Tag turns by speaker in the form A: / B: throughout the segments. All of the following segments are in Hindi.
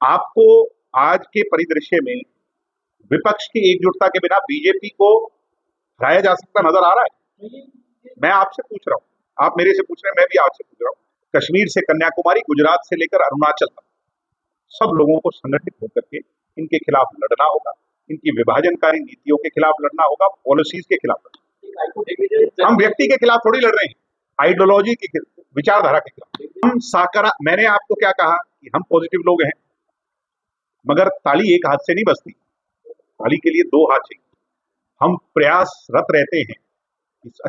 A: आपको आज के परिदृश्य में विपक्ष की एकजुटता के बिना बीजेपी को हराया जा सकता नजर आ रहा है? मैं आपसे पूछ रहा हूं, आप मेरे से पूछ रहे हैं, मैं भी आपसे पूछ रहा हूं। कश्मीर से कन्याकुमारी, गुजरात से लेकर अरुणाचल तक सब लोगों को संगठित होकर के इनके खिलाफ लड़ना होगा, इनकी विभाजनकारी नीतियों के खिलाफ लड़ना होगा, पॉलिसीज के खिलाफ लड़ना होगा। हम व्यक्ति के खिलाफ थोड़ी लड़ रहे हैं, आइडियोलॉजी के विचारधारा के खिलाफ। हम साकारा, मैंने आपको क्या कहा कि हम पॉजिटिव लोग हैं, मगर ताली एक हाथ से नहीं बजती, ताली के लिए दो हाथ चाहिए। हम प्रयासरत रहते हैं इस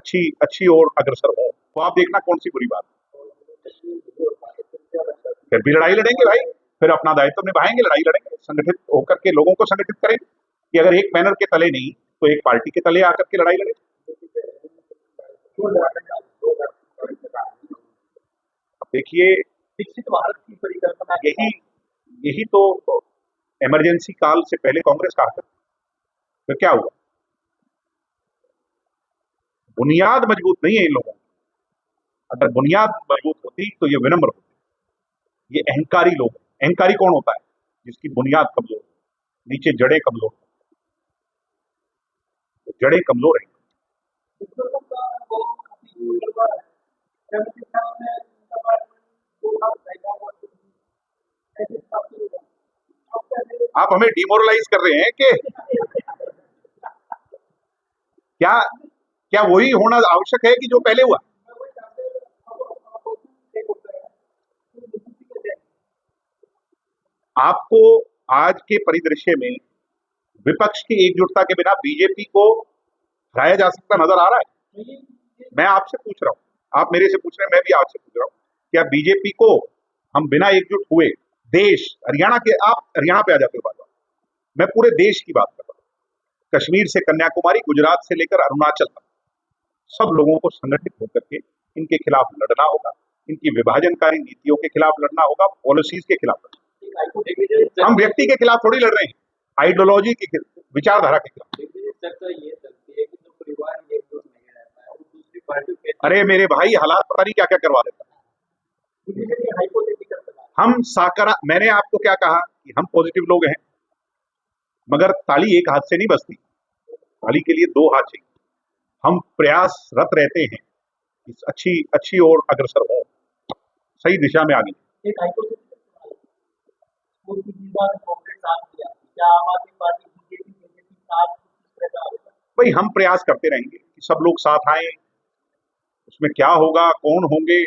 A: अच्छी और अग्रसर हो, तो आप देखना कौन सी बुरी बात है। फिर भी लड़ाई लड़ेंगे भाई, फिर अपना दायित्व निभाएंगे, लड़ाई लड़ेंगे, संगठित होकर के लोगों को संगठित करेंगे कि अगर एक बैनर के तले नहीं तो एक पार्टी के तले आकर के लड़ाई लड़ेंगे। अब देखिए,
B: विकसित भारत की परिकल्पना
A: यही तो इमरजेंसी काल से पहले कांग्रेस कहा था। फिर क्या हुआ? बुनियाद मजबूत नहीं है इन लोगों की। अगर बुनियाद मजबूत होती तो ये विनम्र होते। ये अहंकारी लोग। अहंकारी कौन होता है? जिसकी बुनियाद कमजोर हो, नीचे जड़ें कमजोर हो। तो जड़ें कमजोर है। आप हमें डिमोरलाइज कर रहे हैं कि क्या क्या वही होना आवश्यक है कि जो पहले हुआ? आपको आज के परिदृश्य में विपक्ष की एकजुटता के बिना बीजेपी को हराया जा सकता नजर आ रहा है? मैं आपसे पूछ रहा हूं, आप मेरे से पूछ रहे हैं, मैं भी आपसे पूछ रहा हूं, क्या बीजेपी को हम बिना एकजुट हुए देश, हरियाणा के, आप हरियाणा पे आ जाते हो बात, मैं पूरे देश की बात कर रहा हूं, कश्मीर से कन्याकुमारी, गुजरात से लेकर अरुणाचल तक सब लोगों को संगठित होकर के इनके खिलाफ लड़ना होगा, इनकी विभाजनकारी नीतियों के खिलाफ लड़ना होगा, पॉलिसीज के खिलाफ लड़ना होगा। हम व्यक्ति के खिलाफ थोड़ी लड़ रहे हैं, आइडियोलॉजी के विचारधारा के खिलाफ। अरे मेरे भाई, हालात पता नहीं क्या क्या करवा देता है। हम साकारा, मैंने आपको क्या कहा कि हम पॉजिटिव लोग हैं, मगर ताली एक हाथ से नहीं बजती, ताली के लिए दो हाथ चाहिए। हम प्रयासरत रहते हैं इस अच्छी और अग्रसर हो, सही दिशा में आगे। भाई हम प्रयास करते रहेंगे कि सब लोग साथ आए। उसमें क्या होगा, कौन होंगे,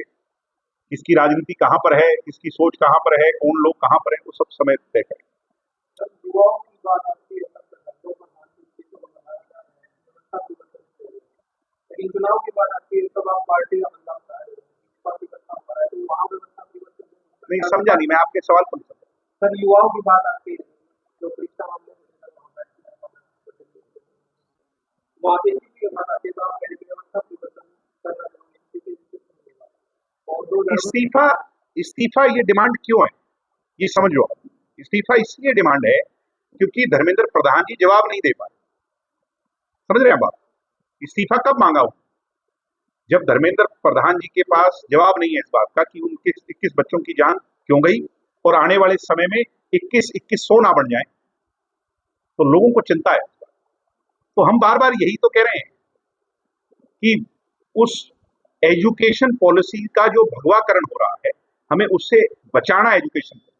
A: किसकी राजनीति कहां पर है, किसकी सोच कहां पर है, कौन लोग कहां पर है, वो सब समय तय करें।
B: चुनाव के बाद आपकी सब आप पार्टी का बदलाव चाह रहे हो, तो वहाँ व्यवस्था
A: नहीं समझा, नहीं मैं आपके सवाल को नहीं समझा।
B: सर, युवाओं की बात आती है जो परीक्षा मामले में वहाँ पे की बात आती है, तो आप पहले व्यवस्था परिवर्तन करना
A: इस्तीफा इस्तीफा ये डिमांड क्यों है, ये समझ लो। इस्तीफा इसलिए डिमांड है क्योंकि धर्मेंद्र प्रधान जी जवाब नहीं दे पाए। समझ रहे हैं बात? इस्तीफा कब मांगा हो? जब धर्मेंद्र प्रधान जी के पास जवाब नहीं है इस बात का कि उनके 21 बच्चों की जान क्यों गई और आने वाले समय में 2100 ना बन जाए, तो लोगों को चिंता है। तो हम बार बार यही तो कह रहे हैं कि उस एजुकेशन पॉलिसी का जो भगवाकरण हो रहा है, हमें उससे बचाना एजुकेशन को।